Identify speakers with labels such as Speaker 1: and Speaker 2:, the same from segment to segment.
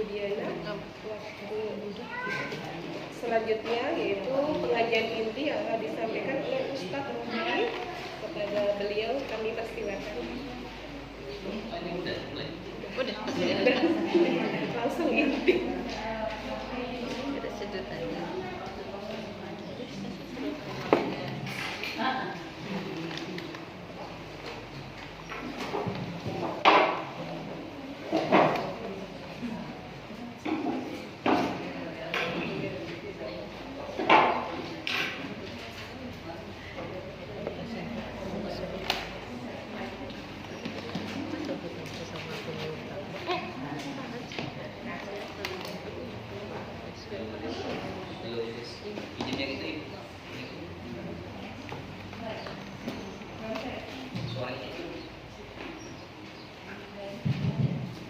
Speaker 1: Widiana. Selanjutnya yaitu pengajian inti yang akan disampaikan oleh Ustadz Rohani. Kepada beliau kami persilakan.
Speaker 2: Udah.
Speaker 1: Langsung inti.
Speaker 2: Ada sedutannya.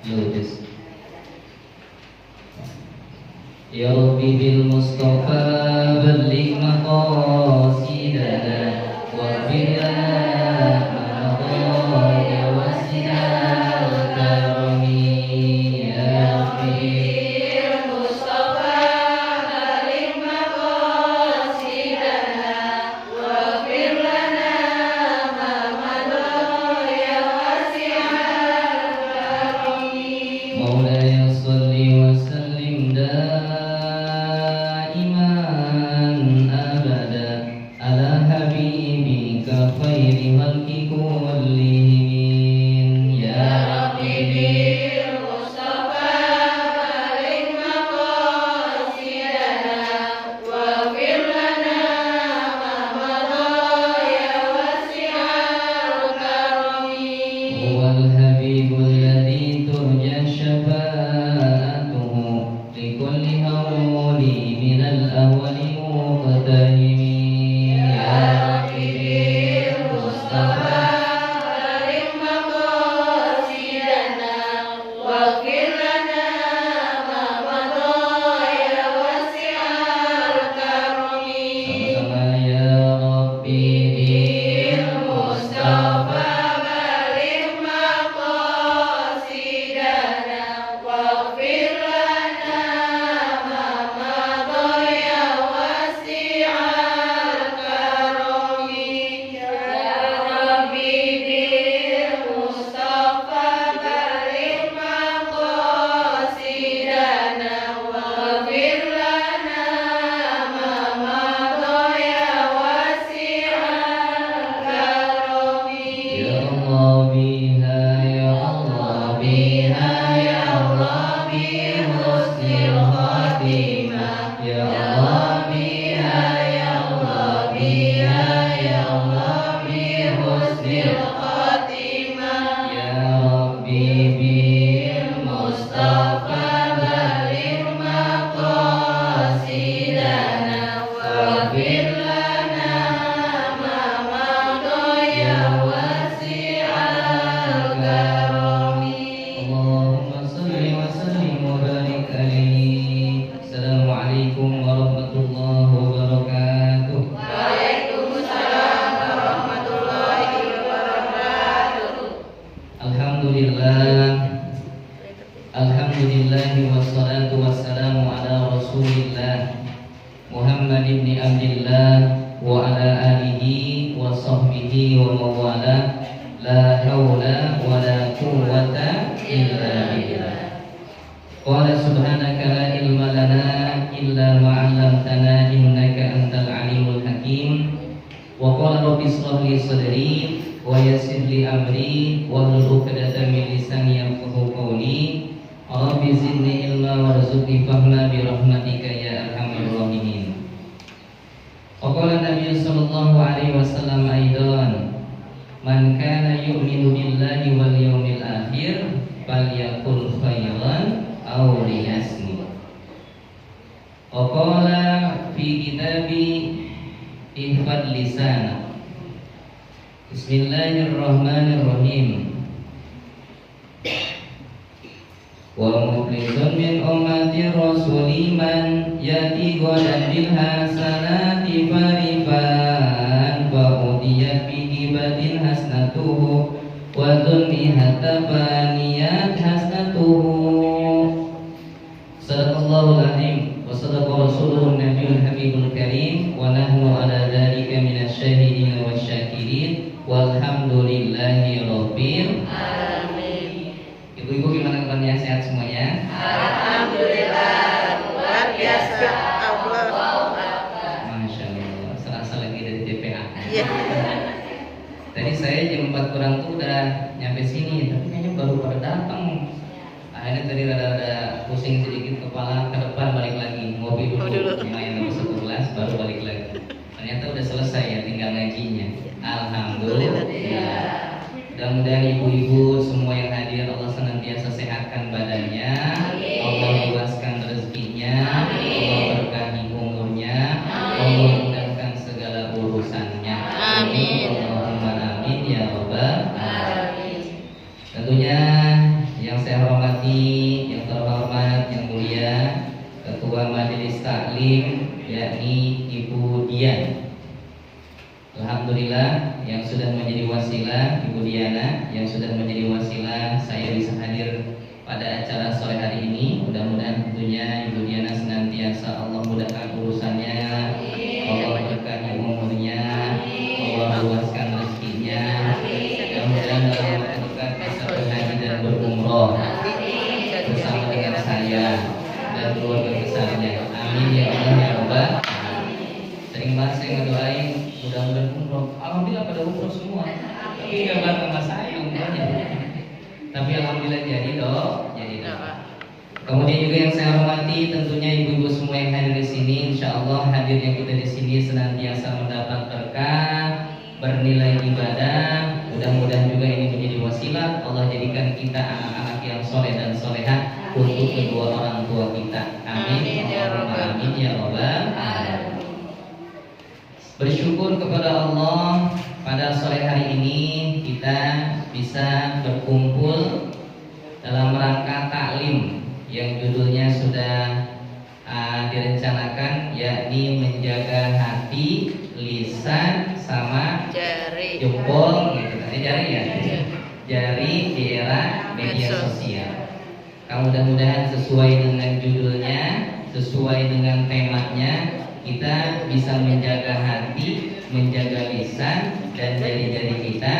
Speaker 3: Lupis. Ya Rabbi bil Mustafa balligh maqasidana wa bilana ya wasi'al karami ya Rabbi bil Mustafa balligh maqasidana wa bilana ma madha ya wasi'al karami Maulaya salli wa sallim daiman abada ala habibika khairi khalqi kullihim ya Rabbi bil Mustafa balligh maqasidana wa fir lana ma madha ya wasi'al karami huwal habibul ladzi turja syafa'atuhu likulli hawli minal awwali muqtahimi ya Rabbi bil Mustafa balligh maqasidana waghfir lana ma madha ya wasi'al karami sama-sama ya Rabbi bil Mustafa balligh maqasidana waghfir lana ma madha ya wasi'al karami ya Rabbi bil Mustafa balligh maqasidana waghfir lana ma madha ya wasi'al karami ya Allah biha ya Allah biha ya Allah bi husnil khatimah ya Allah biha ya Allah biha ya Allah bi husnil khatimah ya Rabbi bil Mustafa balligh maqasidana waghfir lana ma madha ya wasi'al karami Allahumma salli wa sallim wa barik alaihi. Assalamualaikum warahmatullahi wabarakatuh.
Speaker 1: Waalaikumsalam warahmatullahi wabarakatuh.
Speaker 3: Alhamdulillah. Alhamdulillah wassalatu wassalamu ala Rasulillah Muhammad ibn Abdillah wa ala alihi wa sahbihi wa mawala la hawla wa la quwwata illa billah. Qala subhanaka la ilma lana illa ma 'allamtana innaka antal alimul hakim. Wa qala rabbi ishrah li sadri wa yassir li amri wahlul 'uqdatam min lisani yafqahu qawli. Rabbi zidni ilma warzuqni fahma bi rahmatika ya arhamar rahimin. Wa qala Nabi sallallahu alaihi wasallam aidan man kana yu'minu billahi wal yawmil akhir falyaqul khairan aw liyasmut. Wa qala fi kitabi ihfad lisana. Bismillahirrahmanirrahim. Wa muflihun min ummati rasuliman yati ghadan bil hasanati farifan fa udiyat bi hibatin hasnatuhu wa dhunni hatta faniyat hasnatuhu Ibu-ibu gimana kabarnya? Sehat semuanya?
Speaker 2: Alhamdulillah, luar biasa. Allah.
Speaker 3: Masya Allah, serasa lagi dari TPA.
Speaker 2: Iya.
Speaker 3: Tadi saya jam 4 kurang tuh udah nyampe sini, tapi kayaknya baru pada datang. Akhirnya tadi rada-rada pusing sedikit kepala, ke depan balik lagi, ngopi dulu. Lumayan habis 1 gelas, baru balik lagi. Ternyata udah selesai ya, tinggal ngajinya. Alhamdulillah. Mudah-mudahan ibu-ibu semua yang hadir Allah senantiasa sehatkan badannya, Allah luaskan rezekinya, Allah berkahi umurnya, Allah mudahkan segala urusannya.
Speaker 2: Amin.
Speaker 3: Allahumma amin ya rabbal alamin. Tentunya yang saya hormati, yang terhormat, yang mulia Ketua Majelis Taklim yakni Ibu Dian. Alhamdulillah yang sudah menjadi wasilah, Ibu Diana yang sudah menjadi wasilah saya bisa hadir pada acara sore hari ini. Mudah-mudahan tentunya Ibu Diana senantiasa Allah mudahkan urusannya, Allah berkahi umurnya, Allah luaskan rezekinya. Mudah-mudahan dalam waktu dekat bisa berhaji dan berumroh bersama dengan saya dan keluarga besarnya. Amin ya Allah ya Rabbal. Sering banget saya ngedoain mudah-mudahan umroh. Alhamdulillah pada umroh semua. Tapi nggak bareng sama saya umrohnya. Tapi alhamdulillah jadi jadi Kemudian juga yang saya hormati tentunya ibu-ibu semua yang hadir di sini. Insya Allah hadirnya kita di sini senantiasa mendapat berkah, bernilai ibadah. Mudah-mudahan juga ini menjadi wasilah Allah jadikan kita anak-anak yang soleh dan solehah untuk kedua orang tua kita. Amin. Amin ya rabbal alamin. Bersyukur kepada Allah pada sore hari ini kita bisa berkumpul dalam rangka taklim yang judulnya sudah direncanakan, yakni menjaga hati, lisan, sama
Speaker 2: Jari.
Speaker 3: jempol gitu. Jari ya, jari di era media sosial. Mudah-mudahan sesuai dengan judulnya, sesuai dengan temanya, kita bisa menjaga hati, menjaga lisan dan jari-jari kita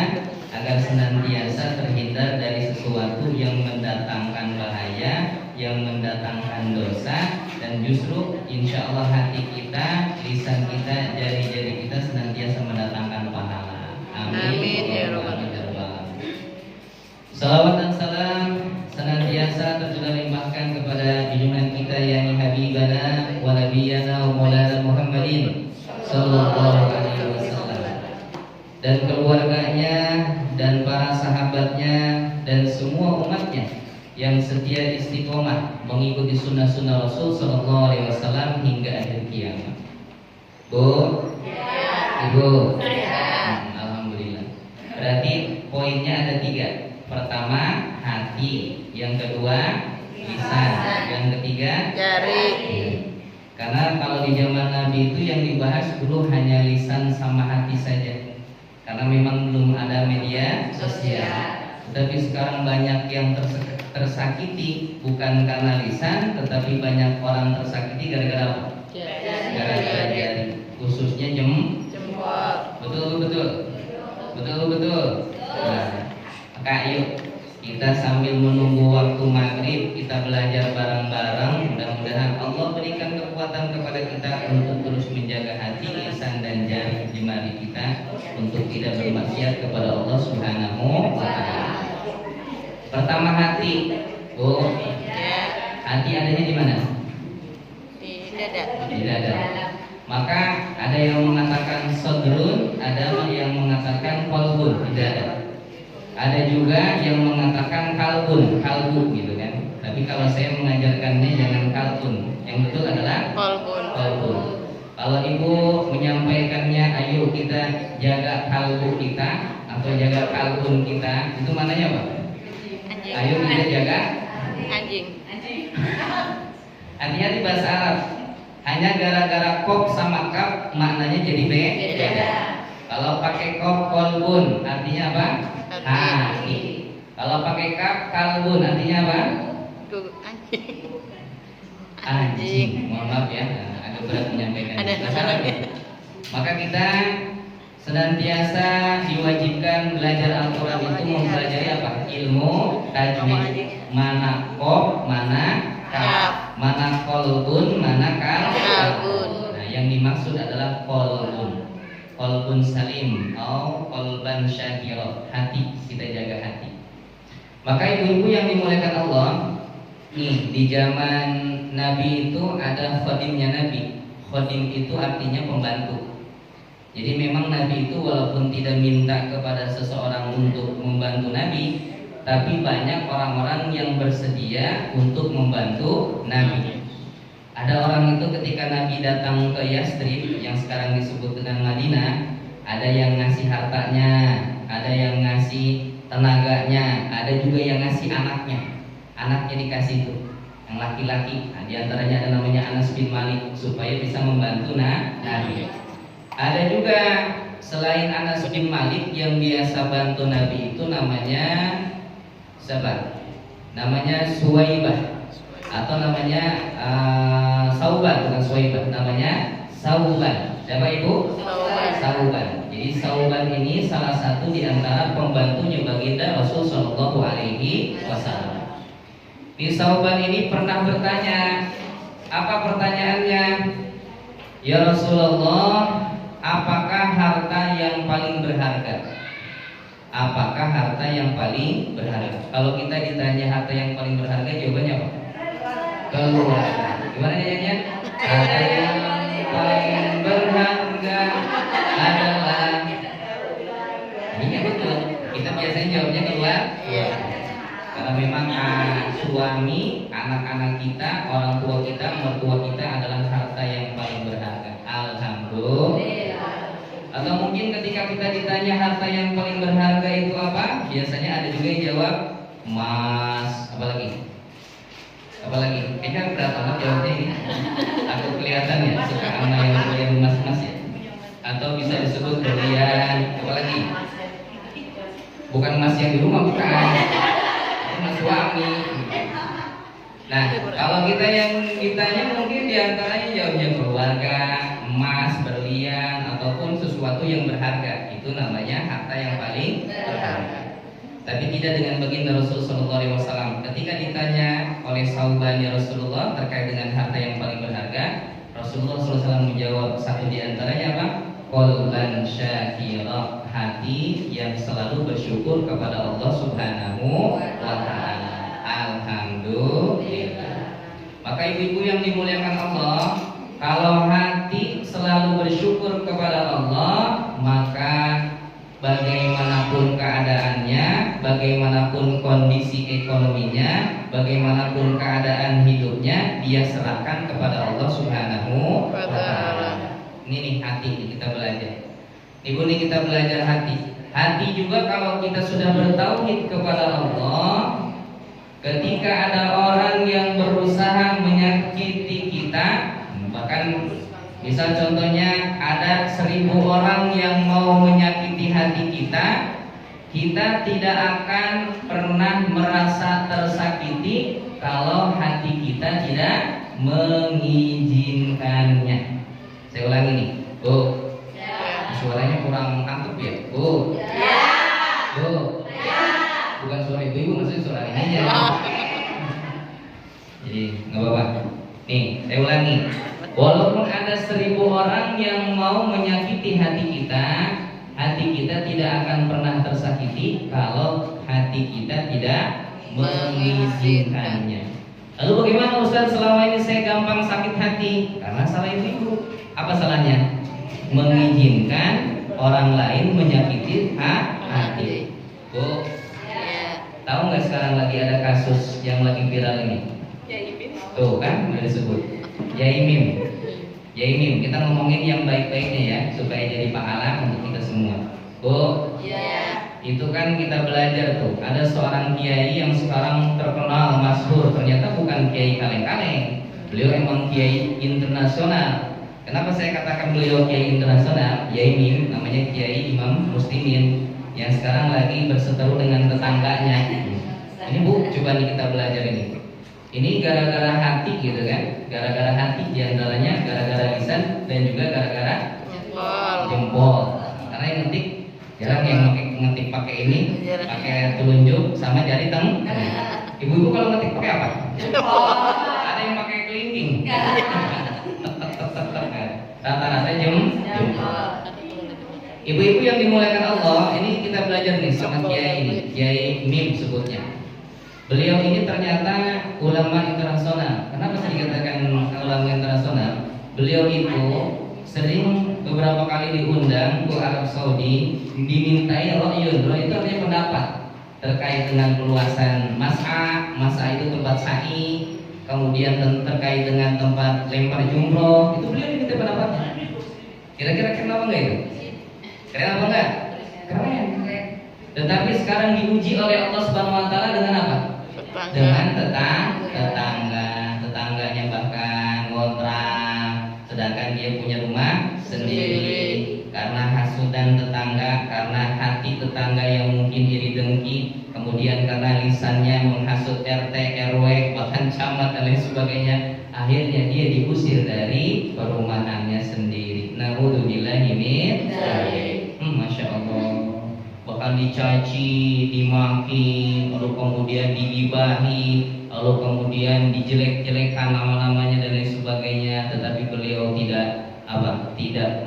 Speaker 3: agar senantiasa terhindar dari sesuatu yang mendatangkan bahaya, yang mendatangkan dosa, dan justru insya Allah hati kita, lisan kita, jari-jari kita senantiasa mendatangkan pahala. Amin ya rabbal alamin. Salawat dan salam senantiasa tercurah limpahkan kepada junjungan kita yakni Habibana wa Nabiyana wa Maulana Muhammadin sallallahu alaihi wasallam, dan keluarganya dan para sahabatnya dan semua umatnya yang setia istiqomah mengikuti sunnah-sunnah Rasul sallallahu alaihi wasallam hingga akhir kiamat. Bu, Ibu, alhamdulillah. Berarti poinnya ada 3. Pertama hati, yang kedua lisan, yang ketiga
Speaker 2: Jari.
Speaker 3: Karena kalau di zaman Nabi itu yang dibahas dulu hanya lisan sama hati saja, karena memang belum ada media sosial. Tetapi sekarang banyak yang tersakiti bukan karena lisan, tetapi banyak orang tersakiti gara-gara apa? Gara-gara jari, khususnya
Speaker 2: Jempol.
Speaker 3: betul. Nah, maka ayo kita sambil menunggu waktu maghrib kita belajar bareng-bareng. Mudah-mudahan Allah berikan kekuatan kepada kita untuk terus menjaga hati, lisan dan jari jemari kita untuk tidak bermaksiat kepada Allah Subhanahu wa taala. Pertama hati. Bu, hati adanya di mana?
Speaker 2: Di dada.
Speaker 3: Di dada. Maka ada yang mengatakan sodrun, ada yang mengatakan qalbun, di dada. Ada juga yang mengatakan kalbun gitu kan. Tapi kalau saya mengajarkannya jangan kalbun, yang betul adalah kalbun. Kalau ibu menyampaikannya ayo kita jaga kalbu kita atau jaga kalbun kita, itu mananya apa?
Speaker 2: Anjing.
Speaker 3: Ayo kita jaga
Speaker 2: Anjing.
Speaker 3: artinya di bahasa Arab. Hanya gara-gara kop sama kap maknanya jadi beda. Kalau pakai kop kolbun artinya apa? Hati. Kalau pakai kap kalbun artinya apa? Anjing. Mohon maaf ya, agak berat menyampaikan. Maka kita senantiasa diwajibkan belajar Al-Quran itu mempelajari apa? Ilmu tajwid. mana kof, mana kaf, mana kolbun, mana kalbun. Nah, yang dimaksud adalah kolbun salim atau kolban syakiro, hati, kita jaga hati. Maka ibu-ibu yang dimuliakan Allah, nih di zaman Nabi itu ada khodimnya Nabi. Khodim itu artinya pembantu. Jadi memang Nabi itu walaupun tidak minta kepada seseorang untuk membantu Nabi, tapi banyak orang-orang yang bersedia untuk membantu Nabi. Ada orang itu ketika Nabi datang ke Yastrib yang sekarang disebut dengan Madinah, ada yang ngasih hartanya, ada yang ngasih tenaganya, ada juga yang ngasih anaknya. Anaknya dikasih itu, yang laki-laki. Nah, diantaranya ada namanya Anas bin Malik supaya bisa membantu Nabi. Ada juga selain Anas bin Malik yang biasa bantu Nabi itu namanya siapa? Namanya Suwaibah atau namanya Sauban, bukan Suwaibah, namanya Sauban. Siapa ibu? Sauban. Jadi Sauban ini salah satu di antara pembantunya baginda Rasul Shallallahu Alaihi Wasallam. Di Sauban ini pernah bertanya, apa pertanyaannya? Ya Rasulullah, apakah harta yang paling berharga? Apakah harta yang paling berharga? Kalau kita ditanya harta yang paling berharga, jawabannya apa? Keluarga. Gimana nyanyinya? Harta yang paling berharga adalah. Iya betul. Kita biasanya jawabnya keluarga. Karena memang suami, anak-anak kita, orang tua kita, mertua kita adalah harta yang paling berharga. Alhamdulillah. Atau mungkin ketika kita ditanya harta yang paling berharga itu apa, biasanya ada juga yang jawab emas. Apalagi? Kayaknya berat banget jawabnya ini. Aku kelihatan ya suka anak yang emas-emas ya. Atau bisa disebut berlian. Apalagi? Bukan emas yang di rumah, bukan. Emas suami. Nah, kalau kita yang ditanya mungkin diantaranya jawabnya keluarga, emas, berlian, ataupun sesuatu yang berharga. Itu namanya harta yang paling berharga. Tapi tidak dengan baginda Rasul Sallallahu Alaihi Wasallam. Ketika ditanya oleh Sauban, ya Rasulullah, terkait dengan harta yang paling berharga, Rasulullah SAW menjawab satu di antaranya apa? Qalban syakira, hati yang selalu bersyukur kepada Allah Subhanahu wa Ta'ala. Alhamdulillah. Maka ibu-ibu yang dimuliakan Allah, kalau hati selalu bersyukur kepada Allah, maka bagaimanapun keadaannya, bagaimanapun kondisi ekonominya, bagaimanapun keadaan hidupnya, dia serahkan kepada Allah Subhanahu wa Ta'ala. Ini nih hati kita belajar. Ibu nih kita belajar hati. Hati juga kalau kita sudah bertauhid kepada Allah, ketika ada orang yang berusaha menyakiti kita, bahkan misal contohnya ada 1000 orang yang mau menyakiti hati kita, kita tidak akan pernah merasa tersakiti kalau hati kita tidak mengizinkannya. Saya ulangi nih, Bu. Suaranya kurang mantap ya, Bu. Bu. Bukan suara ibu-ibu, maksudnya suara ini aja. Jadi nggak apa-apa. Nih, saya ulangi. Walaupun ada 1000 orang yang mau menyakiti hati kita tidak akan pernah tersakiti kalau hati kita tidak mengizinkannya. Lalu bagaimana Ustaz, selama ini saya gampang sakit hati? Karena salah ibu. Apa salahnya? Mengizinkan orang lain menyakiti hati. Bu, tahu nggak sekarang lagi ada kasus yang lagi viral ini? Tuh kan udah disebut Yaimim. Kita ngomongin yang baik-baiknya ya, supaya jadi pahala untuk kita semua. Bu, itu kan kita belajar tuh. Ada seorang kiai yang sekarang terkenal, masyhur. Ternyata bukan kiai kaleng-kaleng. Beliau emang kiai internasional. Kenapa saya katakan beliau kiai internasional? Yaimim, namanya Kiai Imam Muslimin, yang sekarang lagi berseteru dengan tetangganya. Ini Bu, coba nih kita belajar ini. Ini gara-gara hati gitu kan? Gara-gara hati, diantaranya gara-gara lisan dan juga gara-gara jempol. Karena yang ngetik jarang yang ngetik pakai ini, pakai telunjuk sama jari tengah. Ibu-ibu kalau ngetik pakai apa? Ada yang pakai kelingking. Rata-rata jempol. Ibu-ibu yang dimuliakan Allah, ini kita belajar nih sama Kiai ini, Kiai Mim sebutnya. Beliau ini ternyata ulama internasional. Kenapa saya dikatakan ulama internasional? Beliau itu sering beberapa kali diundang ke Arab Saudi, dimintai ro'yun. Ro'yun itu artinya pendapat terkait dengan perluasan masa itu tempat sa'i, kemudian terkait dengan tempat lempar jumroh. Itu beliau diminta pendapatnya. Kira-kira keren apa enggak itu? Keren apa enggak? Keren. Tetapi sekarang diuji oleh Allah Subhanahu wa taala dengan apa? Dengan tetangganya bahkan ngontrak, sedangkan dia punya rumah sendiri. Karena hasudan tetangga, karena hati tetangga yang mungkin iri dengki, kemudian karena lisannya menghasut RT, RW, bahkan camat dan lain sebagainya, akhirnya dia diusir dari perumahannya sendiri. Na'udzubillahi min dzalik. Masya Allah. Bahkan dicaci, dimaki, lalu kemudian digibahi, lalu kemudian dijelek-jelekkan nama-namanya dan lain sebagainya. Tetapi beliau tidak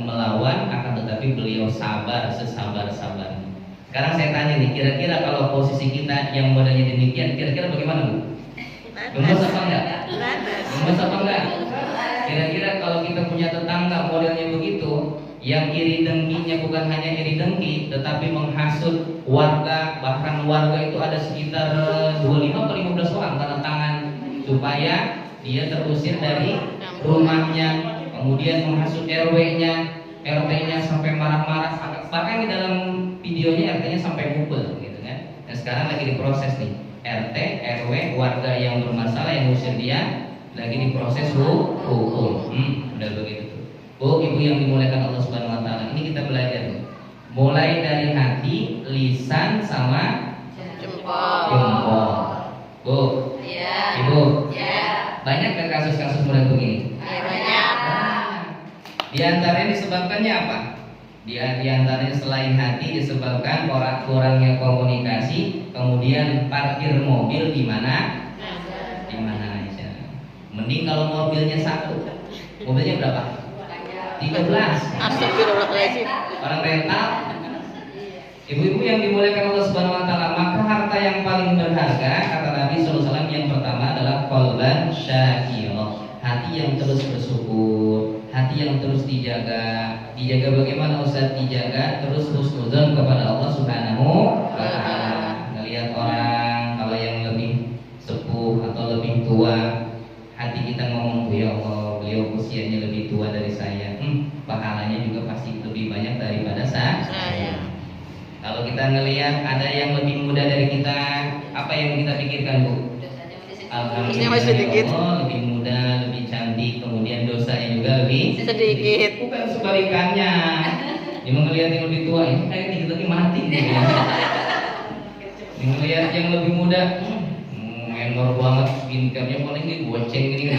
Speaker 3: melawan, akan tetapi beliau sabar sesabar-sabarnya. Sekarang saya tanya nih, kira-kira kalau posisi kita yang modelnya demikian, kira-kira bagaimana Bu? Gemes apa enggak? Gemes apa enggak? Kira-kira kalau kita punya tetangga modelnya begitu, yang iri dengkinya bukan hanya iri dengki, tetapi menghasut warga, bahkan warga itu ada sekitar 25 atau 15 orang tanda tangan supaya dia terusir dari rumahnya, kemudian menghasut RW-nya, RT-nya sampai marah-marah, bahkan di dalam videonya RT-nya sampai mukul gitu kan. Dan sekarang lagi diproses nih, RT, RW, warga yang bermasalah yang usir dia lagi diproses hukum. Udah begitu. Bu, ibu yang dimuliakan Allah Subhanahu wa taala, ini kita belajar nih. Mulai dari hati, lisan sama jempol. Bu. Iya. Ibu. Iya. Banyak gak kasus-kasus model begini?
Speaker 2: Banyak.
Speaker 3: Di antaranya disebabkannya apa? Di antaranya selain hati disebabkan kurangnya komunikasi, kemudian parkir mobil di mana? Di mana aja. Mending kalau mobilnya satu. Mobilnya berapa? 13.
Speaker 2: Astagfirullahaladzim.
Speaker 3: Orang rental. Ibu-ibu yang dimuliakan Allah Subhanahu wa taala, maka harta yang paling berharga kata Nabi sallallahu alaihi wasallam yang pertama adalah qalban syakira, hati yang terus bersyukur, hati yang terus dijaga. Dijaga bagaimana Ustaz? Dijaga terus husnuzon kepada Allah Subhanahu wa taala. Ngelihat orang kalau yang lebih sepuh atau lebih tua, hati kita ngomong, ya Allah, beliau usianya lebih tua dari saya, pahalanya juga pasti lebih banyak daripada saya. Kalau kita ngelihat ada yang lebih muda dari kita, apa yang kita pikirkan Bu? Alhamdulillah Allah, lebih muda, lebih cantik, kemudian dosanya juga lebih
Speaker 2: sedikit.
Speaker 3: Bukan sebalikannya. Dia melihat yang lebih tua, ini kayak dikit lagi mati nih. Dia melihat yang lebih muda, menor banget, skincare-nya paling digoceng gini.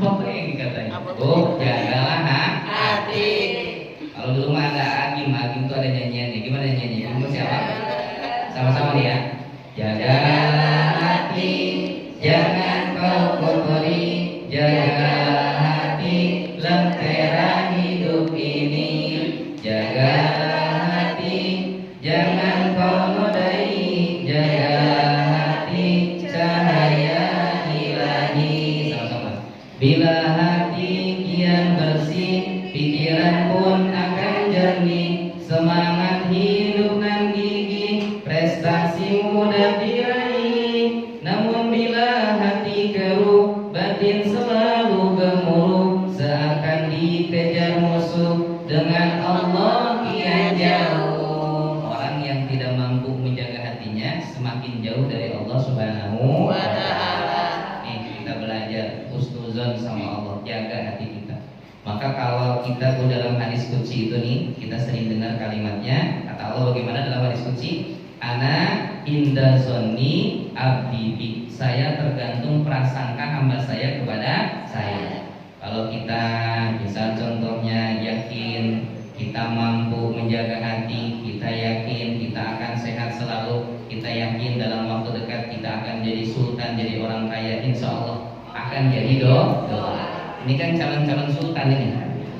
Speaker 3: Apa yang dikatain? Oh, jagalah hati. Kalau dulu mah ada Agim tuh ada nyanyiannya. Gimana nyanyiannya? Kamu siapa? Sama-sama nih ya. Jagalah hati, jangan kau kotori. Jagalah hati, lentera hidup ini. Jagalah hati, jangan kau nodai. Jagalah hati, cahaya ilahi. Sama-sama. Bila hati kian bersih, pikiran pun akan jernih. Semangat hidup nan gigih, prestasi mudah diraih. Namun bila hati keruh, batin selalu gemuruh. Seakan dikejar musuh, dengan Allah kian jauh. Orang yang tidak mampu menjaga hatinya semakin jauh dari Allah Subhanahu wa taala. Nih kita belajar husnuzon sama Allah, jaga hati kita. Maka kalau kita dalam hadis qudsi itu nih, kita sering dengar kalimatnya, kata Allah bagaimana dalam hadis qudsi? Ana inda zonni abdi bi. Saya tergantung prasangka hamba saya kepada saya. Kalau kita bisa contohnya yakin kita mampu menjaga hati, kita yakin kita akan sehat selalu, kita yakin dalam waktu dekat kita akan jadi sultan, jadi orang kaya, insya Allah akan jadi doa. Ini kan calon-calon sultan ini.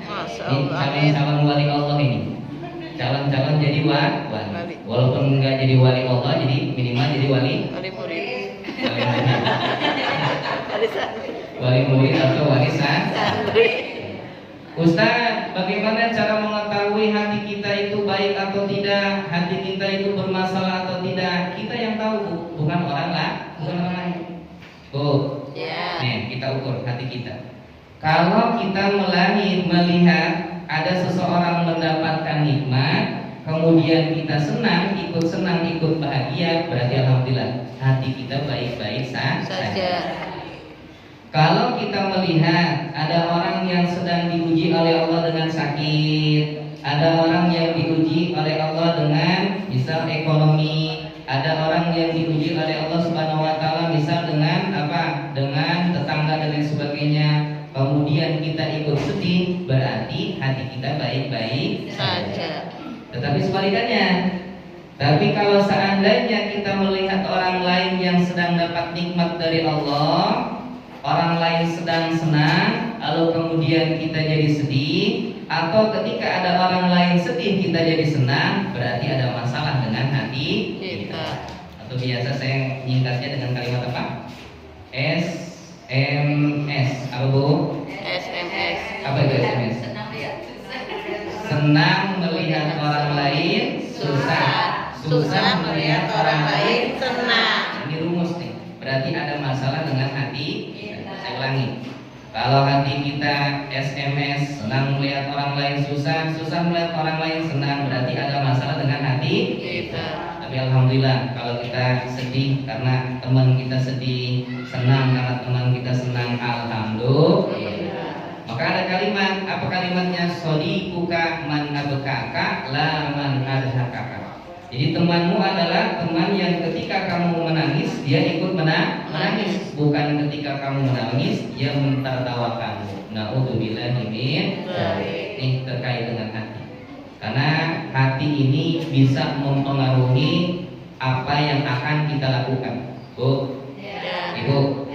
Speaker 2: Masya
Speaker 3: Ini
Speaker 2: Allah.
Speaker 3: calon-calon wali Allah ini. Calon-calon jadi wali. Walaupun enggak jadi wali Allah, jadi minimal jadi wali.
Speaker 2: Wali murid.
Speaker 3: Wali murid.
Speaker 2: Wali santri.
Speaker 3: Wali murid atau wali santri.
Speaker 2: Santri.
Speaker 3: Ustaz, bagaimana cara mengetahui hati kita itu baik atau tidak, hati kita itu bermasalah atau tidak? Kita yang tahu, Bu, bukan orang lain. Bu,
Speaker 2: Ya.
Speaker 3: nih kita ukur hati kita. Kalau kita melihat ada seseorang mendapatkan nikmat, kemudian kita senang, ikut bahagia, berarti alhamdulillah hati kita baik-baik saja. Kalau kita melihat ada orang yang sedang diuji oleh Allah dengan sakit, ada orang yang diuji oleh Allah dengan misal ekonomi, ada orang yang diuji oleh Allah Subhanahu wa taala misal dengan apa? Dengan tetangga dan lain sebagainya. Kemudian kita ikut sedih, berarti hati kita baik-baik saja. Tetapi sebalikannya, tapi kalau seandainya kita melihat orang lain yang sedang dapat nikmat dari Allah, orang lain sedang senang, lalu kemudian kita jadi sedih, atau ketika ada orang lain sedih kita jadi senang, berarti ada masalah dengan hati kita. Atau biasa saya menyingkatnya dengan kalimat apa? SMS. Apa Bu?
Speaker 2: SMS.
Speaker 3: Apa itu SMS? Senang melihat orang lain susah, susah melihat orang lain
Speaker 2: senang.
Speaker 3: Ini rumus nih. Berarti ada masalah dengan hati. Saya ulangi. Kalau hati kita SMS, senang melihat orang lain susah, susah melihat orang lain senang, berarti ada masalah dengan hati kita. Tapi alhamdulillah kalau kita sedih karena teman kita sedih, senang karena teman kita senang, alhamdulillah. Maka ada kalimat, apa kalimatnya? Sodikuka man abkaka la man adhakaka. Jadi temanmu adalah teman yang ketika kamu menangis dia ikut menangis, bukan ketika kamu menangis dia mentertawakanmu. Na'udzubillahi min dzalik. Ini terkait dengan hati. Karena hati ini bisa mempengaruhi apa yang akan kita lakukan. Bu, Ibu,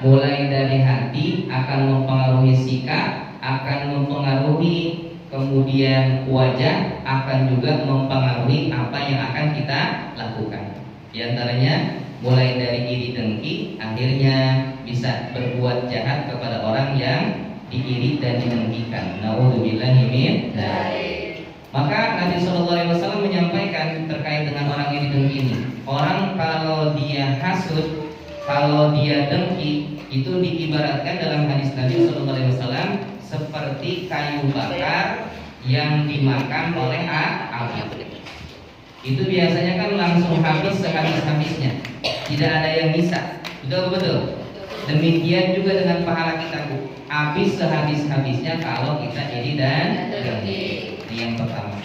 Speaker 3: mulai dari hati akan mempengaruhi sikap, akan mempengaruhi kemudian wajah, akan juga mempengaruhi apa yang akan kita lakukan. Di antaranya mulai dari iri dengki, akhirnya bisa berbuat jahat kepada orang yang diiri dan didengkikan. Na'udzubillahi min dzalik. Maka Nabi SAW menyampaikan terkait dengan orang yang didengki ini. Orang kalau dia hasud, kalau dia dengki, itu diibaratkan dalam hadis Nabi SAW seperti kayu bakar yang dimakan oleh api. Itu biasanya kan langsung habis sehabis-habisnya, tidak ada yang bisa. Betul. Demikian juga dengan pahala kita, Bu. Habis sehabis-habisnya kalau kita iri dan dengki. Ini yang pertama.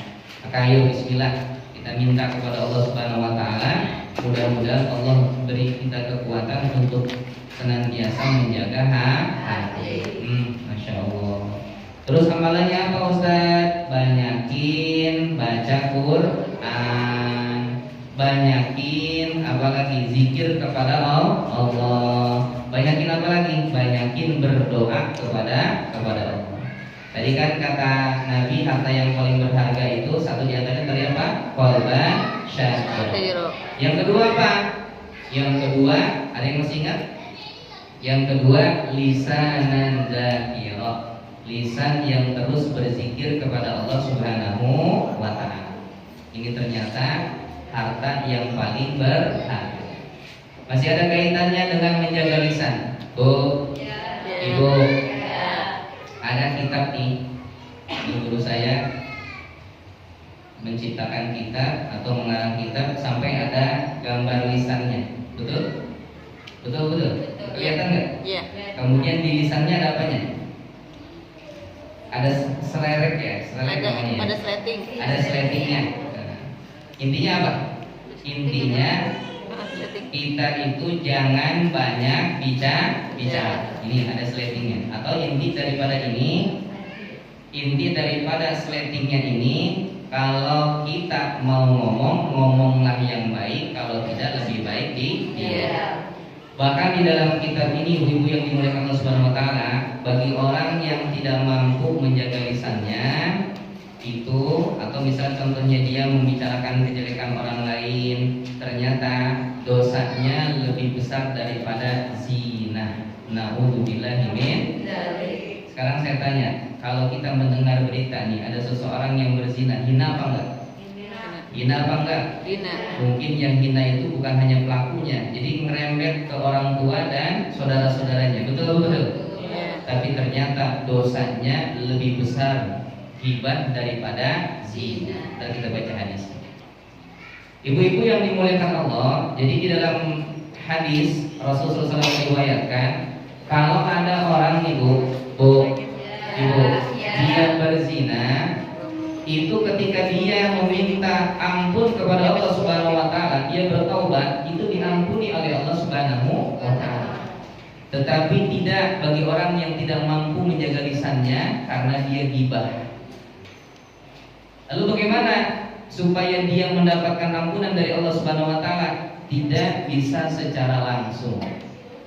Speaker 3: Maka ayo bismillah kita minta kepada Allah Subhanahu wa taala, mudah-mudahan Allah beri kita kekuatan untuk senantiasa menjaga hati. Masya Allah. Terus amalannya apa Ustaz? Banyakin baca Quran, banyakin apalagi zikir kepada Allah. Banyakin apa lagi? Banyakin berdoa kepada Allah. Tadi kan kata Nabi harta yang paling berharga itu satu di antaranya tadi apa? Qalban syakir. Yang kedua apa? Yang kedua ada yang masih ingat? Yang kedua lisanan dzakira, lisan yang terus berzikir kepada Allah Subhanahu wa taala. Ini ternyata harta yang paling berharga. Masih ada kaitannya dengan menjaga lisan, Bu, Ibu. Ada kitab nih, guru saya menciptakan kitab atau mengarang kitab sampai ada gambar lisannya, betul? Kelihatan nggak?
Speaker 2: Iya.
Speaker 3: Kemudian di lisannya ada apanya? Ada selerek ya, namanya ya?
Speaker 2: Ada sleting.
Speaker 3: Ada sletingnya. Intinya apa? Intinya kita itu jangan banyak bicara. Ini ada sletingnya. Atau inti daripada sletingnya ini, kalau kita mau ngomonglah yang baik. Kalau tidak lebih baik diam. Bahkan di dalam kitab ini, ibu-ibu yang dimuliakan Allah Subhanahu wa taala, bagi orang yang tidak mampu menjaga lisannya itu, atau misalnya contohnya dia membicarakan kejelekan orang lain, ternyata dosanya lebih besar daripada zina. Na'udzubillahi min dzalik. Sekarang saya tanya, kalau kita mendengar berita nih ada seseorang yang berzina, hina apa enggak? Hina apa enggak?
Speaker 2: Hina.
Speaker 3: Mungkin yang hina itu bukan hanya pelakunya, jadi ngerembet ke orang tua dan saudara-saudaranya. Betul betul.
Speaker 2: Iya.
Speaker 3: Tapi ternyata dosanya lebih besar ghibah daripada zina. Dan kita baca hadis. Ibu-ibu yang dimuliakan Allah, jadi di dalam hadis Rasulullah SAW meriwayatkan, kalau ada orang ibu, dia berzina, itu ketika dia meminta ampun kepada Allah Subhanahu wa taala, dia bertaubat, itu diampuni oleh Allah Subhanahu wa taala. Tetapi tidak bagi orang yang tidak mampu menjaga lisannya karena dia ghibah. Lalu bagaimana supaya dia mendapatkan ampunan dari Allah Subhanahu wa taala? Tidak bisa secara langsung.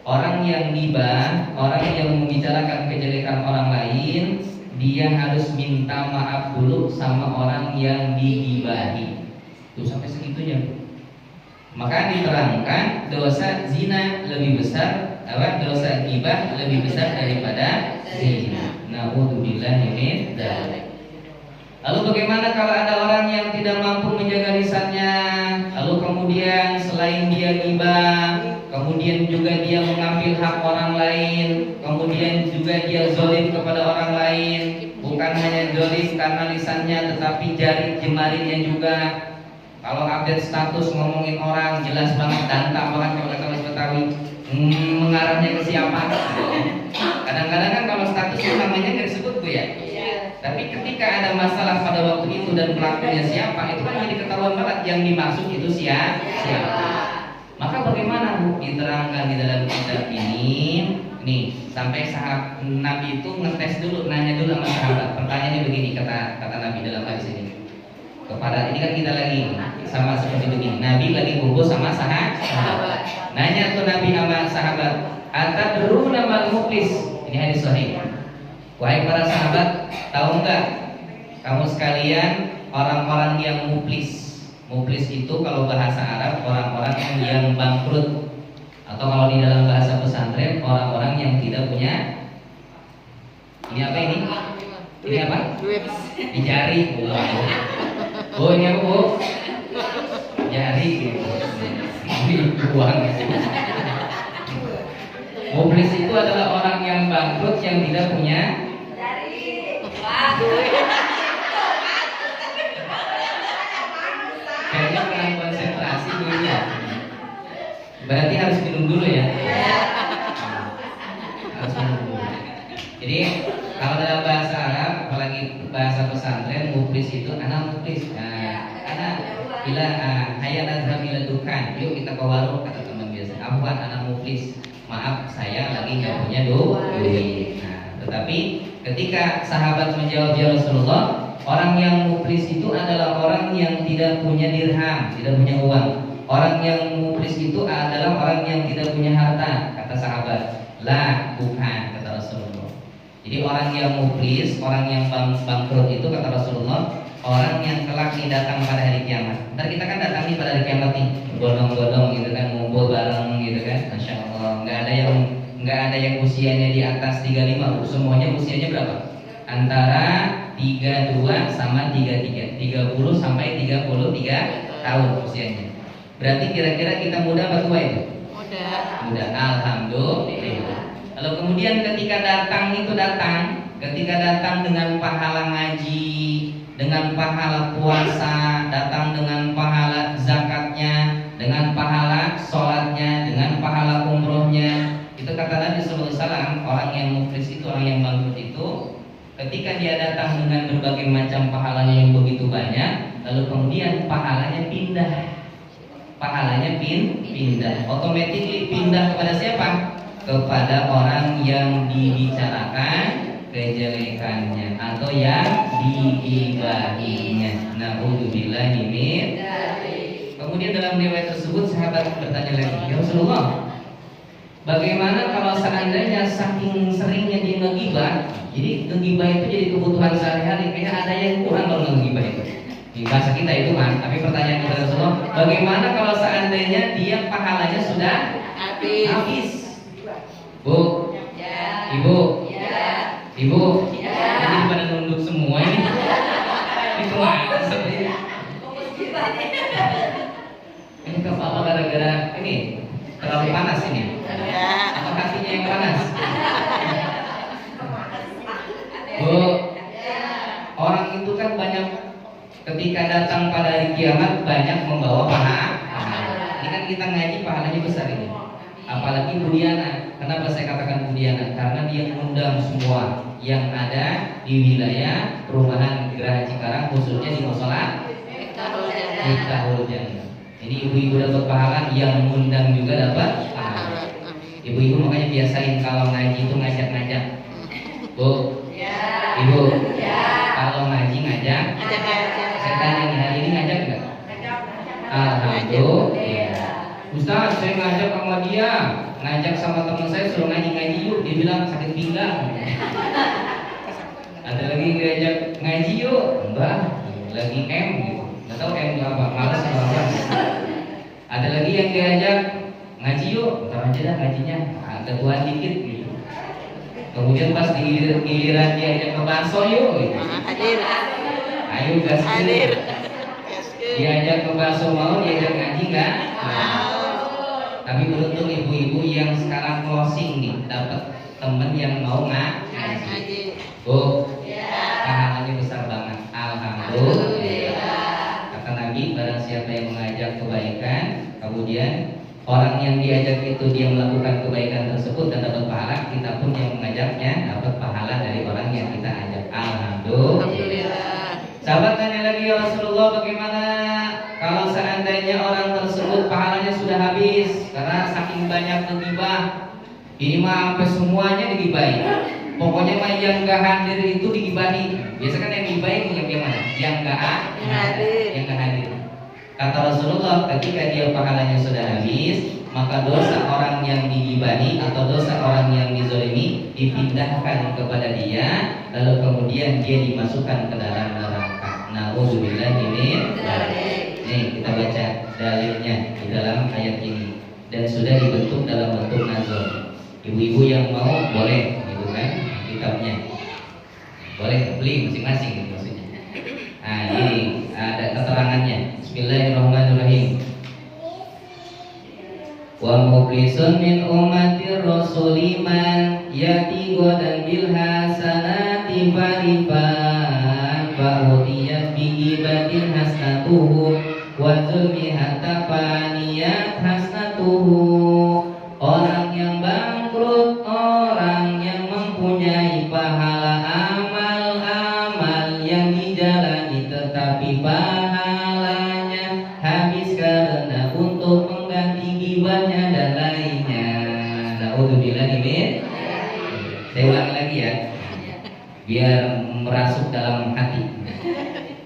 Speaker 3: Orang yang ghibah, orang yang membicarakan kejelekan orang lain, dia harus minta maaf dulu sama orang yang dighibahi. Tuh sampai segitunya. Maka diterangkan dosa zina lebih besar, dosa ghibah lebih besar daripada zina. Na'udzubillahi min dzalik. Lalu bagaimana kalau ada orang yang tidak mampu menjaga lisannya, lalu kemudian selain dia ghibah, kemudian juga dia mengambil hak orang lain, kemudian juga dia zalim kepada orang lain, bukan hanya zalim karena lisannya, tetapi jari jemarinya juga. Kalau update status ngomongin orang jelas banget, dantang banget kalau kata Mas Betawi, mengarahnya ke siapa? Kadang-kadang kan kalau status itu namanya nggak disebut Bu ya. Tapi ketika ada masalah pada waktu itu dan pelakunya siapa, itu kan jadi ketahuan banget yang dimaksud itu siapa. Maka bagaimana Bu? Diterangkan di dalam kitab ini. Nih, sampai sahabat Nabi itu ngetes dulu, nanya dulu sama sahabat. Pertanyaannya begini, kata Nabi dalam hadis ini. Kepada ini kan kita lagi sama seperti begini. Nabi lagi kumpul sama sahabat. Nanya tuh Nabi sama sahabat, "Atadruna mal muflis?" Ini hadis sahih. Wahai para sahabat, tahu nggak kamu sekalian orang-orang yang muflis? Muflis itu kalau bahasa Arab orang-orang yang bangkrut, atau kalau di dalam bahasa pesantren orang-orang yang tidak punya. Ini apa ini? Ini apa?
Speaker 2: Duit.
Speaker 3: Di jari. Oh ini apa Bu? Jari. Ini uang. Muflis itu adalah orang yang bangkrut yang tidak punya. Kayaknya kurang konsentrasi dulu ya. Berarti harus minum dulu ya. Harus minum dulu. Jadi kalau dalam bahasa Arab, apalagi bahasa pesantren, muflis itu anak muflis. Anak bila hayat azhab ila dukan. Yuk kita ke warung, kata teman biasa. Afwan anak muflis. Maaf saya lagi nggak punya duit. Nah, tetapi ketika sahabat menjawab ya Rasulullah, orang yang muflis itu adalah orang yang tidak punya dirham, tidak punya uang. Orang yang muflis itu adalah orang yang tidak punya harta, kata sahabat. Lah, bukan, kata Rasulullah. Jadi orang yang muflis, orang yang bangkrut itu kata Rasulullah, orang yang kelak datang pada hari kiamat. Ntar kita kan datang nih pada hari kiamat nih, bodong-bodong gitu kan, ngumpul bareng gitu kan, masya Allah. Nggak ada yang usianya di atas 35, semuanya usianya berapa? Antara 32 sama 33, 30 sampai 33 tahun usianya. Berarti kira-kira kita muda apa tua itu? Muda. Alhamdulillah. Lalu kemudian ketika datang dengan pahala ngaji, dengan pahala puasa, datang dengan pahala zakatnya, dengan pahala sholatnya, dengan pahala umrohnya. Itu kata Nabi SAW, orang yang muflis itu, orang yang bangkrut itu, ketika dia datang dengan berbagai macam pahalanya yang begitu banyak, lalu kemudian pahalanya pindah. Otomatis pindah kepada siapa? Kepada orang yang dibicarakan kejelekannya atau yang digibahinya. Na'udzubillahi min dzalik. Kemudian dalam riwayat tersebut sahabat bertanya lagi, "Ya Rasulullah, Bagaimana kalau seandainya saking seringnya dia ngegibah, jadi ngegibah itu jadi kebutuhan sehari-hari, kayaknya ada yang kurang kalau ngegibah itu. Di bahasa kita itu kan, tapi pertanyaan kepada Rasulullah, bagaimana kalau seandainya dia pahalanya sudah habis? Bu, ibu, ibu, jadi pada nunduk semua ini. Ini kemana seperti ini apa gara-gara ini terlalu panas ini? Atau kakinya yang panas? Bu, orang itu kan banyak ketika datang pada hari kiamat banyak membawa pahala. Ini kan kita ngaji pahalanya besar ini. Apalagi Budiana. Kenapa saya katakan Budiana? Karena dia mengundang semua yang ada di wilayah perumahan Geraha Cikarang, khususnya di musola Miftahul Jannah. Ini ibu-ibu dapat pahala, yang mengundang juga dapat pahala. Ibu-ibu makanya biasain kalau ngaji itu ngajak-ngajak. Bu, ibu, kalau ngaji ngajak. Saya tanya nih, hari ini ngajak nggak? Alhamdulillah. Ustaz, saya ngajak sama dia, ngajak sama teman saya suruh ngaji yuk. Dia bilang sakit pinggang. Ada lagi ngajak ngaji yuk, enggak, lagi M gitu. Nggak tahu M itu apa, malas atau apa. Ada lagi yang diajak ngaji yuk, ntar aja dah ngajinya, agak tuan dikit gitu. Kemudian pas giliran diajak ke bakso yuk gitu.
Speaker 2: Hadir.
Speaker 3: Ayo gas
Speaker 2: Hadir.
Speaker 3: diajak ke bakso mau, diajak ngaji enggak? Tapi beruntung ibu-ibu yang sekarang closing nih, dapat temen yang mau ngaji. Bu, pahalanya besar banget. Alhamdulillah. Kata Nabi, barang siapa yang mengajak kebaikan, kemudian orang yang diajak itu dia melakukan kebaikan tersebut dan dapat pahala, kita pun yang mengajaknya dapat pahala dari orang yang kita ajak. Alhamdulillah. Sahabat tanya lagi, ya Rasulullah, bagaimana kalau seandainya orang tersebut pahalanya sudah habis karena saking banyak ngegibah? Ini mah sampai semuanya digibahi. Pokoknya mah yang gak hadir itu digibahi. Biasa kan yang gibahin yang mana? Yang gak hadir. Yang gak hadir. Kata Rasulullah, ketika dia pahalanya sudah habis, maka dosa orang yang digibahi atau dosa orang yang dizolimi dipindahkan kepada dia, lalu kemudian dia dimasukkan ke dalam neraka. Nauzubillah min dzalik. Nih kita baca dalilnya di dalam ayat ini dan sudah dibentuk dalam bentuk nazar. Ibu-ibu yang mau boleh, gitu kan, kitabnya boleh beli masing-masing gitu maksudnya. Nah ini ada keterangannya. Bismillahirrahmanirrahim. Wa mukhlisun min ummati rasuliman yati godan bil hasanati farifan fa utiyat bi batin hasnatuhu wa zulmi hatta faniyat hasnatuhu. Orang yang bangkrut, orang yang mempunyai pahala amal-amal yang dijalani tetapi pahalanya habis karena untuk mengganti gibahnya dan lainnya. Naudzubillah min. Saya ulangi lagi ya, biar merasuk dalam hati.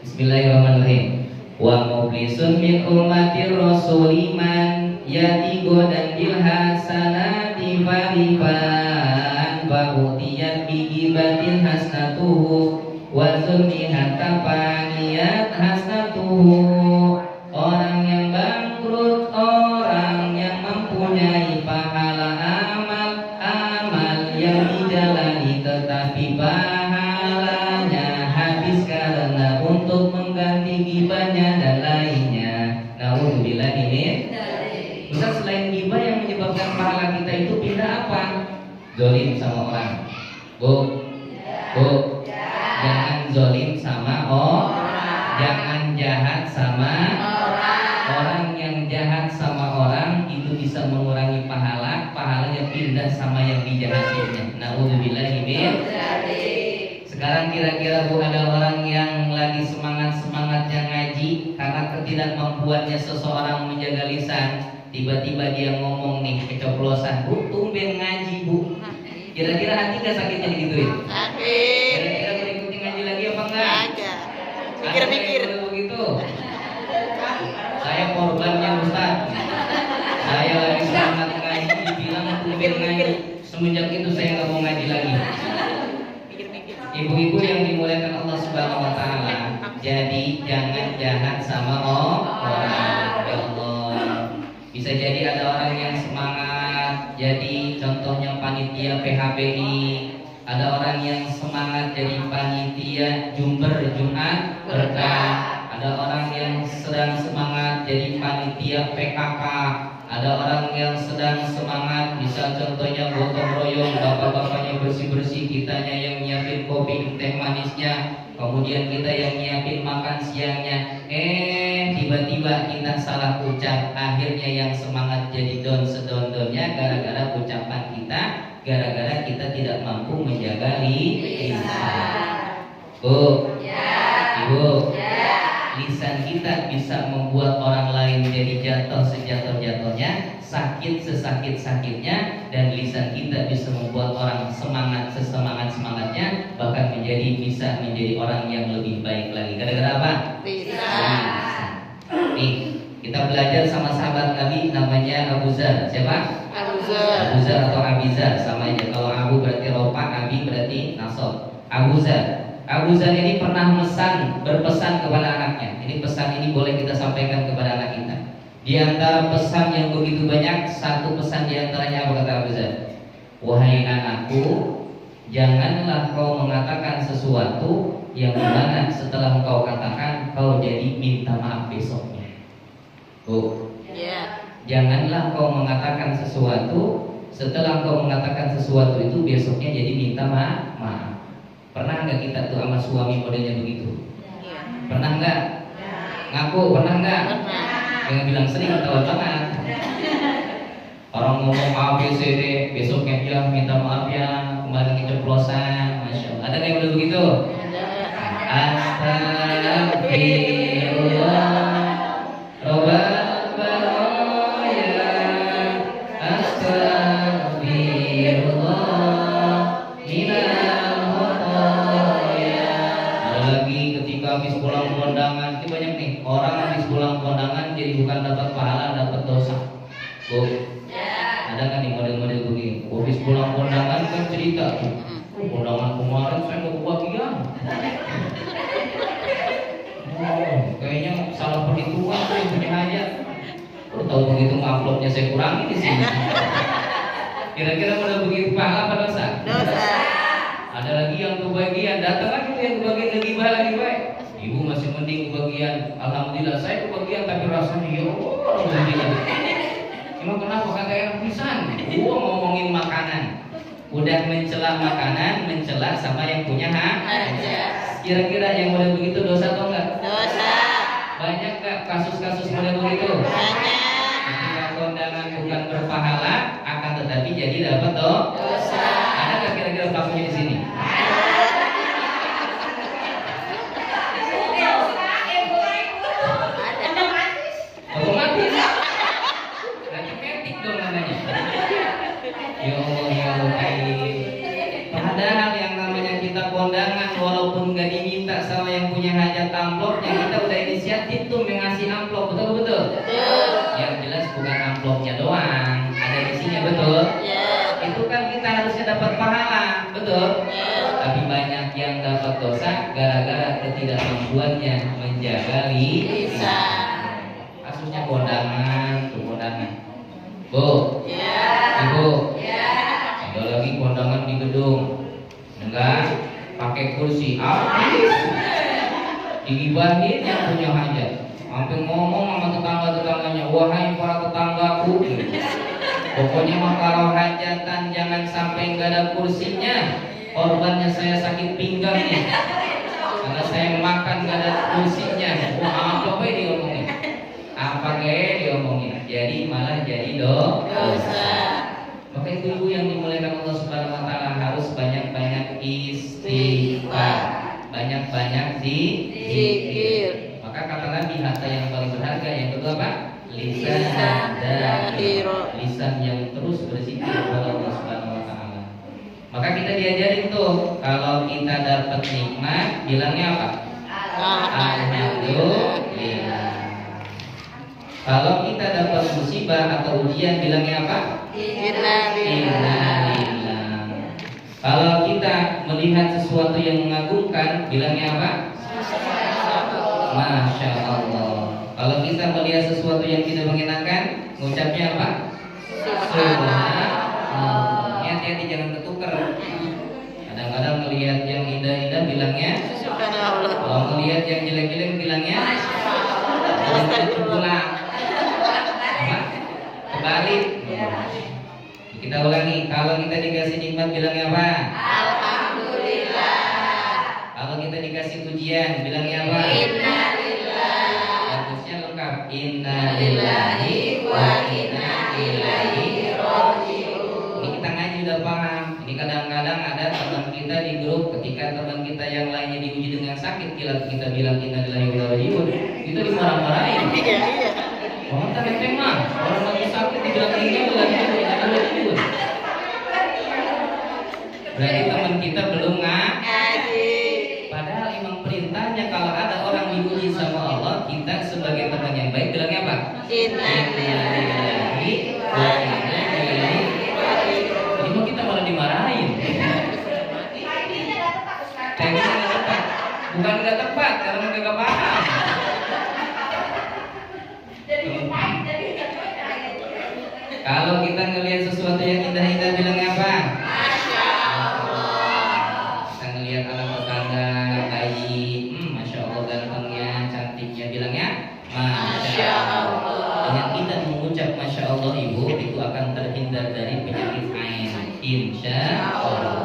Speaker 3: Bismillahirrahmanirrahim. Wa mukhlisun min ummati rasuliman yati godan bil hasanati farifan fa utiyat bi gibatin hasnatuhu wa zulmi hatta faniyat hasnatuhu. Orang yang bangkrut, orang yang mempunyai pahala amal-amal yang dijalani tetapi pahalanya habis karena untuk mengganti gibahnya dan lainnya. Naudzubillah min. Ustaz, selain gibah yang menyebabkan pahala kita itu pindah apa? Zolim sama orang. Bu, jangan zolim sama orang. Jangan jahat sama orang. Yang jahat sama orang itu bisa mengurangi pahala, pahalanya pindah sama yang dijahatinya. Naudzubillah min. Sekarang kira-kira Bu, ada orang yang lagi semangatnya ngaji karena ketidakmampuannya seseorang menjaga lisan, tiba-tiba dia ngomong nih keceplosan, Bu, tumben ngaji Bu. Kira-kira hati gak sakitnya digituin?
Speaker 2: Sakit.
Speaker 3: Kira-kira berikutnya ngaji lagi apa enggak?
Speaker 2: Aja. Mikir-mikir.
Speaker 3: Ada yang begitu. Saya korbannya Ustaz. Saya lagi semangat ngaji dibilang tumben semenjak itu saya nggak mau ngaji lagi. Ibu-ibu yang dimuliakan Allah Subhanahu Wa Taala, jadi jangan jahat sama orang. Ya Allah, bisa jadi ada orang yang semangat, jadi contohnya panitia PHBI. Ada orang yang semangat jadi panitia Jumber Jumat Berkah. Ada orang yang sedang semangat jadi panitia PKK. Ada orang yang sedang semangat, bisa contohnya gotong royong, bapak-bapaknya bersih-bersih, kitanya yang nyiapin kopi teh manisnya, kemudian kita yang nyiapin makan siangnya. Tiba-tiba kita salah ucap, akhirnya yang semangat jadi down sedon-donnya gara-gara ucapan kita, gara-gara kita tidak mampu menjaga lisan. Bu, Ibu, lisan kita bisa membuat orang lain jadi jatuh sejatuh-jatuhnya, sakit sesakit-sakitnya, dan lisan kita bisa membuat orang semangat sesemangat-semangatnya, bahkan bisa menjadi orang yang lebih baik lagi. Gara-gara apa? Lisan. Nih, kita belajar sama sahabat Nabi namanya Abu Zar. Siapa? Abu Zar atau Abizar, sama aja. Kalau Abu berarti ropa, Abi berarti nasab. Abu Zar ini pernah berpesan kepada anaknya. Ini pesan ini boleh kita sampaikan kepada anak kita. Di antara pesan yang begitu banyak, satu pesan di antaranya apa kata Abu Zar? Wahai anakku, janganlah kau mengatakan sesuatu yang mana setelah kau katakan kau jadi minta maaf besoknya. Janganlah kau mengatakan sesuatu setelah kau mengatakan sesuatu itu besoknya jadi minta maaf. Pernah nggak kita tuh sama suami modelnya begitu? Pernah nggak? Ngaku pernah nggak? Yang bilang sering tahu banget. Orang ngomong A B C D, besoknya dia minta maaf ya, kemarin keceplosan, masya Allah. Ada nggak yang udah begitu? Astagfirullah, habis pulang kondangan, itu banyak nih orang habis pulang kondangan jadi bukan dapat pahala, dapat dosa. Ada kan nih model-model begini? Habis pulang kondangan kan cerita tuh, kondangan kemarin saya mau kebagian. Kayaknya salah perhitungan tuh yang punya hajat. Tahu begitu uploadnya saya kurangi di sini. Kira-kira model begitu pahala apa dosa? Dosa. Ada lagi yang kebagian, datang lagi tuh yang kebagian lagi baik. Ibu masih mending kebagian, alhamdulillah saya kebagian tapi rasanya ya Allah. Emang kenapa kata enak pisan? Gua ngomongin makanan, udah mencela makanan, mencela sama yang punya hajat. Kira-kira yang model begitu dosa atau enggak? Dosa. Banyak gak kasus-kasus model begitu? Banyak. Ketika kondangan bukan berpahala, akan tetapi jadi dapat dosa. Ada gak kira-kira pelakunya di sini? Padahal yang namanya kita kondangan, walaupun nggak diminta sama yang punya hajat amplopnya, kita udah inisiatif tuh mengasih amplop, betul? Yang jelas bukan amplopnya doang, ada isinya, betul? Itu kan kita harusnya dapat pahala, betul? Tapi banyak yang dapat dosa gara-gara ketidakmampuannya menjaga lisan. Kasusnya kondangan. Bu, Ibu, ada lagi kondangan di gedung, enggak pakai kursi, digibahin yang punya hajat, sampai ngomong sama tetangga-tetangganya, wahai para tetanggaku, pokoknya mah kalau hajatan jangan sampai nggak ada kursinya, korbannya saya sakit pinggang nih, karena saya makan nggak ada kursinya. Wah, apa diomongin? Apa kayak diomongin? Jadi malah jadi dosa. Maka ibu-ibu yang dimuliakan Allah Subhanahu Wa Taala harus banyak-banyak istighfar, banyak-banyak zikir. Maka kata Nabi, harta yang paling berharga yang kedua apa? Lisan lisan yang terus berzikir kepada Allah Subhanahu Wa Taala. Maka kita diajarin tuh, kalau kita dapat nikmat, bilangnya apa? Alhamdulillah. Kalau kita dapat musibah atau ujian bilangnya apa? Innalillah. Kalau kita melihat sesuatu yang mengagumkan bilangnya apa? Masya Allah. Kalau kita melihat sesuatu yang tidak mengenakan, mengucapnya apa? Subhanallah. Hati-hati jangan ketuker. Kadang-kadang melihat yang indah-indah bilangnya
Speaker 2: Subhanallah.
Speaker 3: kalau melihat yang jelek-jelek bilangnya jangan pulang. Apa? Kebalik. Kita ulangi. Kalau kita dikasih nikmat bilangnya apa?
Speaker 2: Alhamdulillah.
Speaker 3: Kalau kita dikasih ujian bilangnya apa?
Speaker 2: Innalillah.
Speaker 3: Bagusnya lengkap. Innalillahi wa inna ilaihi raji'un. Ini kita ngaji udah paham. Ini kadang-kadang ada teman kita di grup, ketika teman kita yang lainnya diuji dengan sakit, kita bilang innalillahi wa inna ilaihi raji'un, itu dimarah-marahin.
Speaker 2: Iya.
Speaker 3: Orang tak mah, orang lagi sakit dibilang innalillahi wa inna ilaihi raji'un. Berarti teman kita belum
Speaker 2: Ngaji.
Speaker 3: Padahal emang perintahnya kalau ada orang diuji sama Allah, kita sebagai teman yang baik bilangnya apa? Innalillahi wa inna ilaihi raji'un. Ini kita malah dimarahin. Teknisnya nggak tepat. Bukan nggak tepat, karena nggak paham. Kalau kita ngelihat sesuatu yang indah-indah bilangnya apa?
Speaker 2: Masya Allah.
Speaker 3: Kita ngelihat anak tetangga bayi, masya Allah gantengnya, cantiknya, bilangnya masya Allah. Dengan kita mengucap masya Allah ibu, itu akan terhindar dari penyakit ain, insya Allah.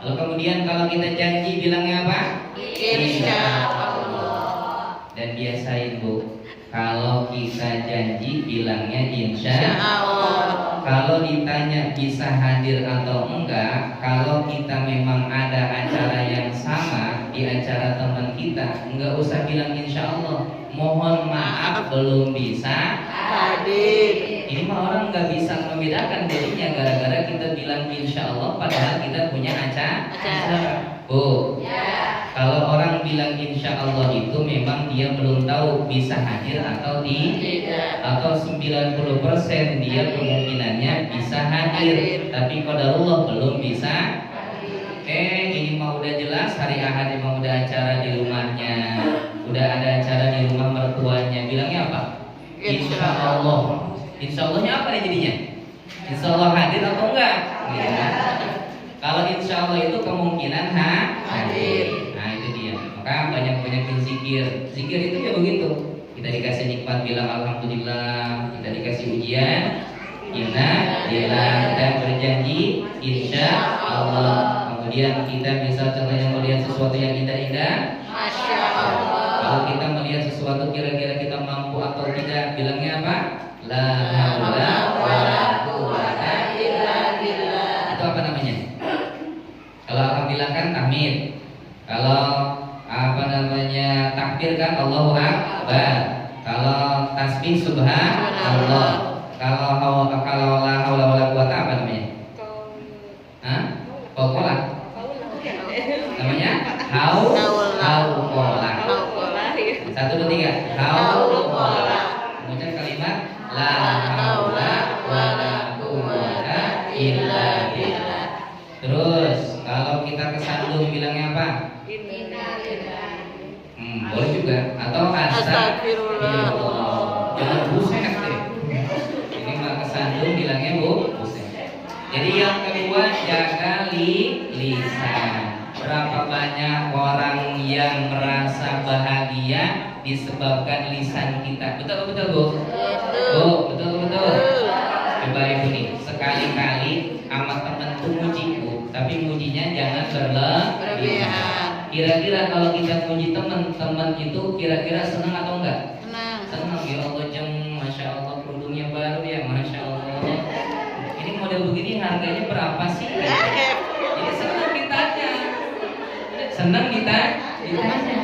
Speaker 3: Lalu kemudian kalau kita janji bilangnya apa?
Speaker 2: Insya Allah.
Speaker 3: Dan biasain bu, kalau kita janji bilangnya
Speaker 2: Insya
Speaker 3: insya.
Speaker 2: Allah.
Speaker 3: Kalau ditanya bisa hadir atau enggak, kalau kita memang ada acara yang sama di acara teman kita, enggak usah bilang insya Allah. Mohon maaf belum bisa
Speaker 2: Hadir.
Speaker 3: Ini mah orang nggak bisa membedakan dirinya gara-gara kita bilang insya Allah padahal kita punya acara. Bu, kalau orang bilang insya Allah itu memang dia belum tahu bisa hadir atau
Speaker 2: Tidak.
Speaker 3: atau 90% dia kemungkinannya bisa hadir, tapi qadarullah belum bisa. Ini mah udah jelas hari Ahad emang udah acara di rumahnya, udah ada acara di rumah mertuanya, bilangnya apa? Insya Allah. Insya Allahnya apa nih jadinya? Insya Allah hadir atau enggak? Gitu kan? Kalau insya Allah itu kemungkinan hadir. Nah itu dia. Maka banyak-banyakin zikir. Zikir itu ya begitu. Kita dikasih nikmat bilang alhamdulillah. Kita dikasih ujian, innalillah. Kita berjanji insya Allah. Kemudian kita bisa contohnya melihat sesuatu yang indah-indah.
Speaker 2: Masya Allah.
Speaker 3: Kalau kita melihat sesuatu kira-kira kita mampu atau tidak, bilangnya apa? La haula wala quwwata illa billah. Itu apa namanya? Kalau alhamdulillah kan tahmid. Kalau apa namanya takbir kan Allahu Akbar. Kalau tasbih subhanallah. Kalau la haula wala quwwata apa namanya? Hah? Kokola. Namanya? Haukola. Satu dua tiga. Haukola. Mengucap kalimat la haula wala quwwata illa billah. Terus kalau kita kesandung bilangnya apa? Boleh juga. Atau astagfirullah. Jangan buset deh. Ini mah kesandung bilangnya buset. Jadi yang kedua jaga lisan. Berapa banyak orang yang merasa bahagia disebabkan lisan kita. Betul Bu? Betul. Coba ibu nih, sekali-kali sama temen tuh muji Bu, tapi mujinya jangan berlebihan. Kira-kira kalau kita muji teman itu kira-kira senang atau enggak? Senang. Ya Allah masya Allah kerudungnya baru ya, masya Allah. Ini model begini harganya berapa sih? Ini senang ditanya.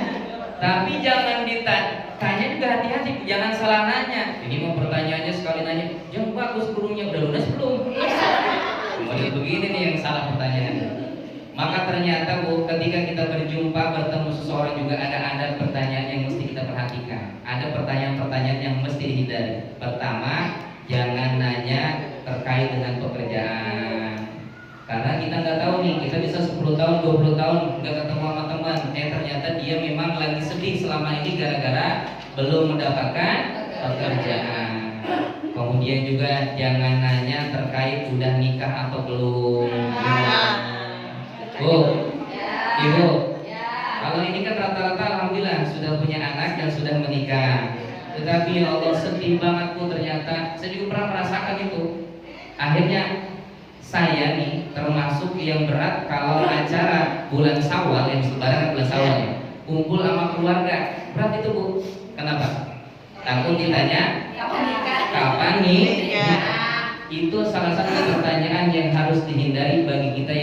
Speaker 3: Tapi jangan ditanya juga hati-hati, jangan salah nanya. Ini mau pertanyaannya sekali nanya, "Jeng bagus burungnya udah lunas belum?" Model begini nih yang salah pertanyaan. Maka ternyata Bu, ketika kita berjumpa bertemu seseorang juga ada pertanyaan yang mesti kita perhatikan. perhatikan. Ada pertanyaan-pertanyaan yang mesti dihindari. Pertama, jangan nanya terkait dengan pekerjaan. Karena kita nggak tahu nih, kita bisa 10 tahun, 20 tahun nggak ketemu sama teman. Ternyata dia memang lagi sedih selama ini gara-gara belum mendapatkan pekerjaan. Kemudian juga jangan nanya terkait udah nikah atau belum. Bu, Ibu, kalau ini kan rata-rata alhamdulillah sudah punya anak dan sudah menikah. Tetapi ya Allah, sedih banget Bu, ternyata saya juga pernah merasakan itu. Akhirnya saya nih termasuk yang berat kalau acara bulan Syawal, yang lebaran bulan Syawal ya, kumpul sama keluarga. Berat itu Bu. Kenapa? Takut ditanya kapan nih? Itu salah satu pertanyaan yang harus dihindari bagi kita yang